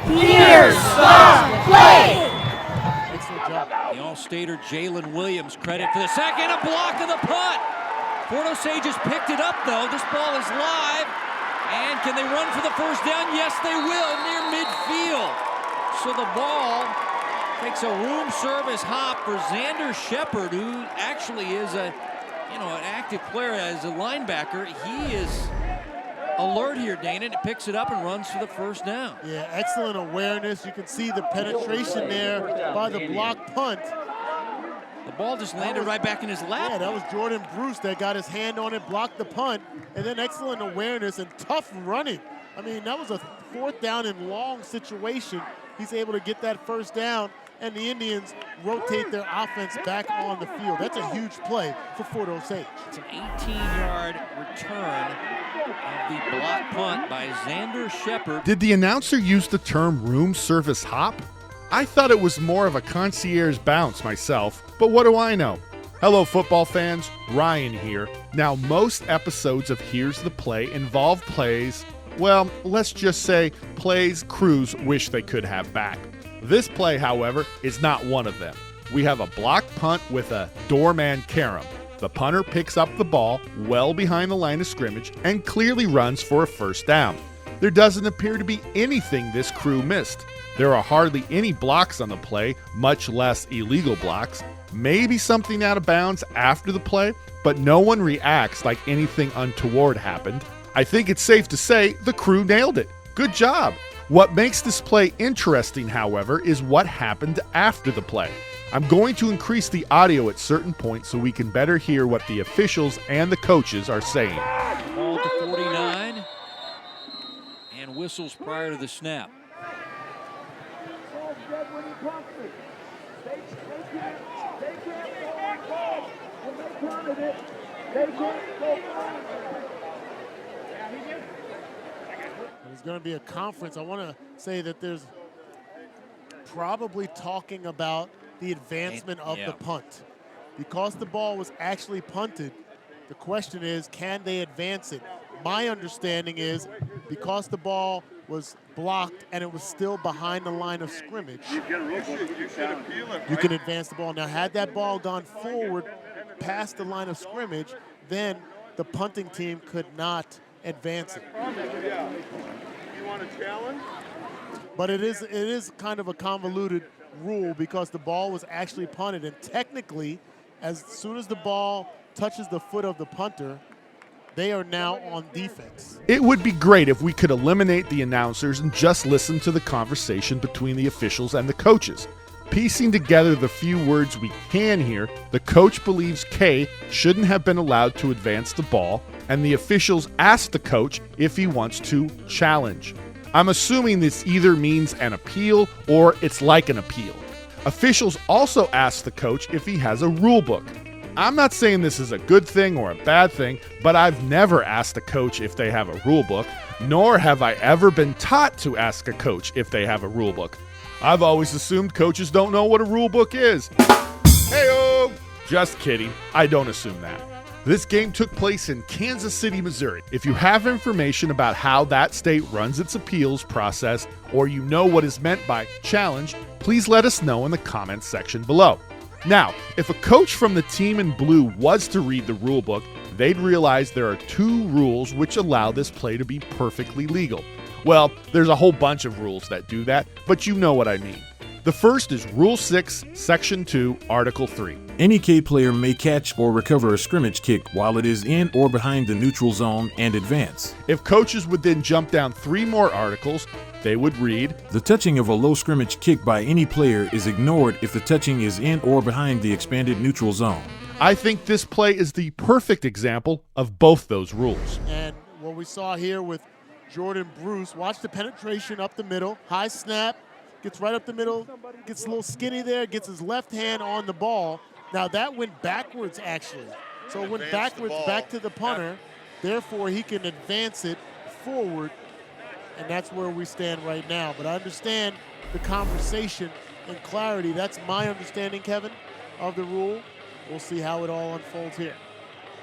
Here, stop, play! Excellent job. The All-Stater Jalen Williams, credit for the second, a block of the punt. Fort Osage has picked it up, though. This ball is live. And can they run for the first down? Yes, they will, near midfield. So the ball takes a room service hop for Xander Shepard, who actually is an active player as a linebacker. He is alert here, Dana, and it picks it up and runs for the first down. Yeah, excellent awareness. You can see the penetration there by the block punt. The ball just landed right back in his lap. Yeah, that was Jordan Bruce that got his hand on it, blocked the punt, and then excellent awareness and tough running. I mean, that was a fourth down and long situation. He's able to get that first down, and the Indians rotate their offense back on the field. That's a huge play for Fort Osage. It's an 18-yard return of the block punt by Xander Shepard. Did the announcer use the term room service hop? I thought it was more of a concierge bounce myself, but what do I know? Hello, football fans. Ryan here. Now, most episodes of Here's the Play involve plays, well, let's just say plays crews wish they could have back. This play, however, is not one of them. We have a block punt with a doorman carom. The punter picks up the ball well behind the line of scrimmage and clearly runs for a first down. There doesn't appear to be anything this crew missed. There are hardly any blocks on the play, much less illegal blocks. Maybe something out of bounds after the play, but no one reacts like anything untoward happened. I think it's safe to say the crew nailed it. Good job. What makes this play interesting, however, is what happened after the play. I'm going to increase the audio at certain points so we can better hear what the officials and the coaches are saying. Ball to 49, and whistles prior to the snap. There's going to be a conference. I want to say that there's probably talking about the advancement of the punt. Because the ball was actually punted, the question is, can they advance it? My understanding is because the ball was blocked and it was still behind the line of scrimmage, you can advance the ball. Now, had that ball gone forward past the line of scrimmage, then the punting team could not advance it. You want a challenge? But it is kind of a convoluted rule because the ball was actually punted, and technically, as soon as the ball touches the foot of the punter, they are now on defense. It would be great if we could eliminate the announcers and just listen to the conversation between the officials and the coaches. Piecing together the few words we can hear, the coach believes K shouldn't have been allowed to advance the ball, and the officials ask the coach if he wants to challenge. I'm assuming this either means an appeal or it's like an appeal. Officials also ask the coach if he has a rule book. I'm not saying this is a good thing or a bad thing, but I've never asked a coach if they have a rule book, nor have I ever been taught to ask a coach if they have a rule book. I've always assumed coaches don't know what a rule book is. Hey-oh! Just kidding. I don't assume that. This game took place in Kansas City, Missouri. If you have information about how that state runs its appeals process, or you know what is meant by challenge, please let us know in the comments section below. Now, if a coach from the team in blue was to read the rule book, they'd realize there are two rules which allow this play to be perfectly legal. Well, there's a whole bunch of rules that do that, but you know what I mean. The first is Rule 6, Section 2, Article 3. Any K player may catch or recover a scrimmage kick while it is in or behind the neutral zone and advance. If coaches would then jump down 3 more articles, they would read, the touching of a low scrimmage kick by any player is ignored if the touching is in or behind the expanded neutral zone. I think this play is the perfect example of both those rules. And what we saw here with Jordan Bruce, watch the penetration up the middle, high snap, gets right up the middle, gets a little skinny there, gets his left hand on the ball. Now that went backwards actually. So it went backwards back to the punter. Therefore, he can advance it forward, and that's where we stand right now. But I understand the conversation and clarity. That's my understanding, Kevin, of the rule. We'll see how it all unfolds here.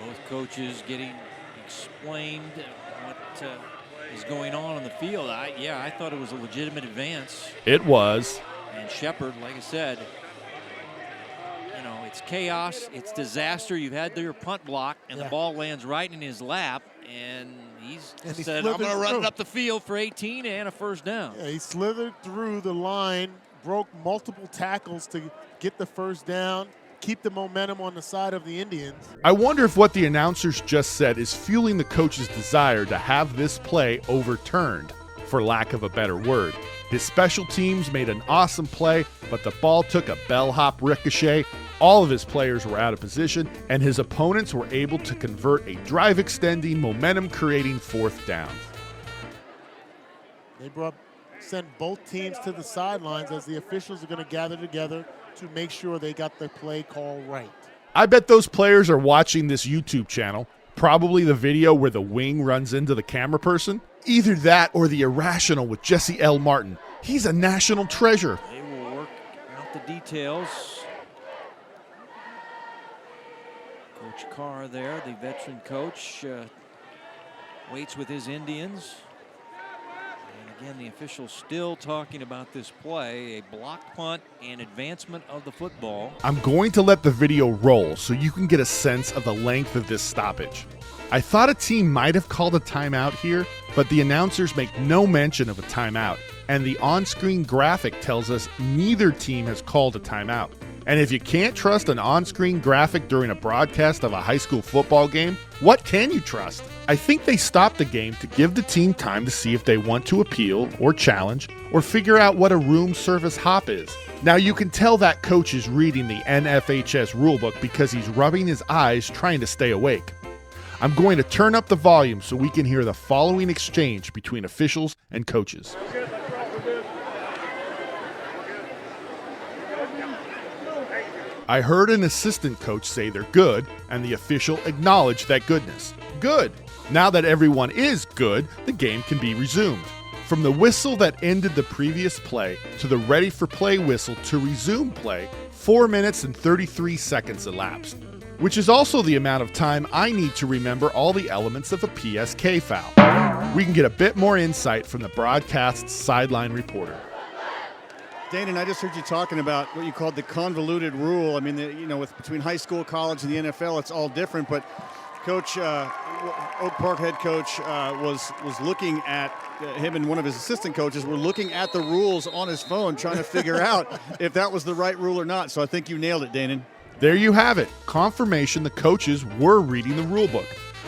Both coaches getting explained what is going on the field. I thought it was a legitimate advance. It was. And Shepard, like I said, it's chaos, it's disaster. You've had your punt block, and the ball lands right in his lap, and he said, I'm going to run it up the field for 18 and a first down. Yeah, he slithered through the line, broke multiple tackles to get the first down, keep the momentum on the side of the Indians. I wonder if what the announcers just said is fueling the coach's desire to have this play overturned, for lack of a better word. His special teams made an awesome play, but the ball took a bellhop ricochet. All of his players were out of position, and his opponents were able to convert a drive-extending, momentum-creating fourth down. They sent both teams to the sidelines as the officials are going to gather together to make sure they got the play call right. I bet those players are watching this YouTube channel, probably the video where the wing runs into the camera person. Either that or The Irrational with Jesse L. Martin. He's a national treasure. They will work out the details. Coach Carr there, the veteran coach, waits with his Indians. And again, the officials still talking about this play, a blocked punt and advancement of the football. I'm going to let the video roll so you can get a sense of the length of this stoppage. I thought a team might have called a timeout here, but the announcers make no mention of a timeout, and the on-screen graphic tells us neither team has called a timeout. And if you can't trust an on-screen graphic during a broadcast of a high school football game, what can you trust? I think they stopped the game to give the team time to see if they want to appeal or challenge or figure out what a room service hop is. Now you can tell that coach is reading the NFHS rulebook because he's rubbing his eyes trying to stay awake. I'm going to turn up the volume so we can hear the following exchange between officials and coaches. I heard an assistant coach say they're good, and the official acknowledged that goodness. Good. Now that everyone is good, the game can be resumed. From the whistle that ended the previous play to the ready for play whistle to resume play, 4 minutes and 33 seconds elapsed, which is also the amount of time I need to remember all the elements of a PSK foul. We can get a bit more insight from the broadcast's sideline reporter. Dana, I just heard you talking about what you called the convoluted rule. I mean, between high school, college, and the NFL, it's all different. But Coach Oak Park head coach was looking at him, and one of his assistant coaches were looking at the rules on his phone, trying to figure out if that was the right rule or not. So I think you nailed it, Dana. There you have it. Confirmation the coaches were reading the rule book.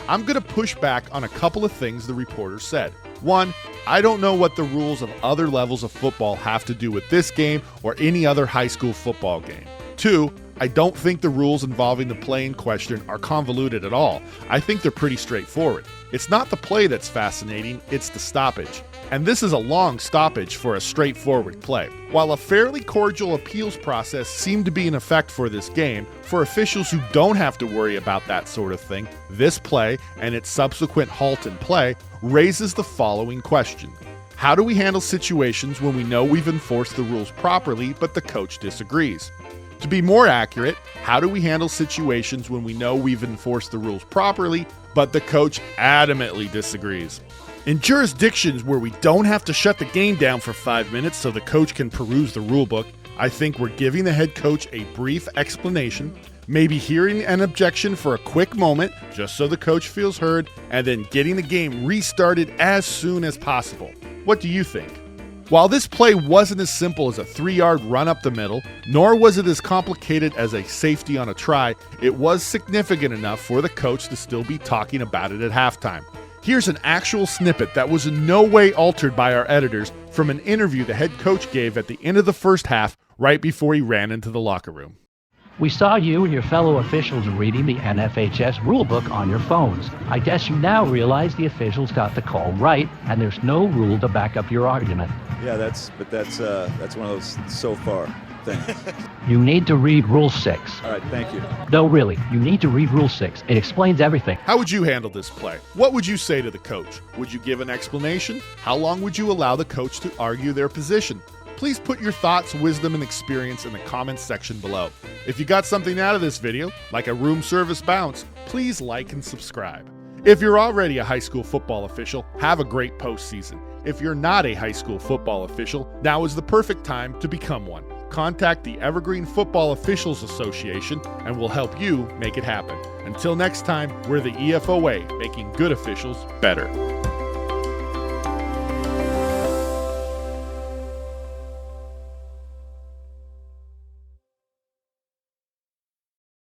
I'm going to push back on a couple of things the reporter said. One, I don't know what the rules of other levels of football have to do with this game or any other high school football game. Two, I don't think the rules involving the play in question are convoluted at all. I think they're pretty straightforward. It's not the play that's fascinating, it's the stoppage. And this is a long stoppage for a straightforward play. While a fairly cordial appeals process seemed to be in effect for this game, for officials who don't have to worry about that sort of thing, this play and its subsequent halt in play raises the following question. How do we handle situations when we know we've enforced the rules properly but the coach disagrees? To be more accurate, how do we handle situations when we know we've enforced the rules properly but the coach adamantly disagrees? In jurisdictions where we don't have to shut the game down for 5 minutes so the coach can peruse the rulebook, I think we're giving the head coach a brief explanation, maybe hearing an objection for a quick moment just so the coach feels heard, and then getting the game restarted as soon as possible. What do you think? While this play wasn't as simple as a 3-yard run up the middle, nor was it as complicated as a safety on a try, it was significant enough for the coach to still be talking about it at halftime. Here's an actual snippet that was in no way altered by our editors from an interview the head coach gave at the end of the first half, right before he ran into the locker room. We saw you and your fellow officials reading the NFHS rulebook on your phones. I guess you now realize the officials got the call right, and there's no rule to back up your argument. Yeah, that's one of those so far things. You need to read Rule 6. All right, thank you. No, really, you need to read Rule 6. It explains everything. How would you handle this play? What would you say to the coach? Would you give an explanation? How long would you allow the coach to argue their position? Please put your thoughts, wisdom, and experience in the comments section below. If you got something out of this video, like a room service bounce, please like and subscribe. If you're already a high school football official, have a great postseason. If you're not a high school football official, now is the perfect time to become one. Contact the Evergreen Football Officials Association and we'll help you make it happen. Until next time, we're the EFOA, making good officials better.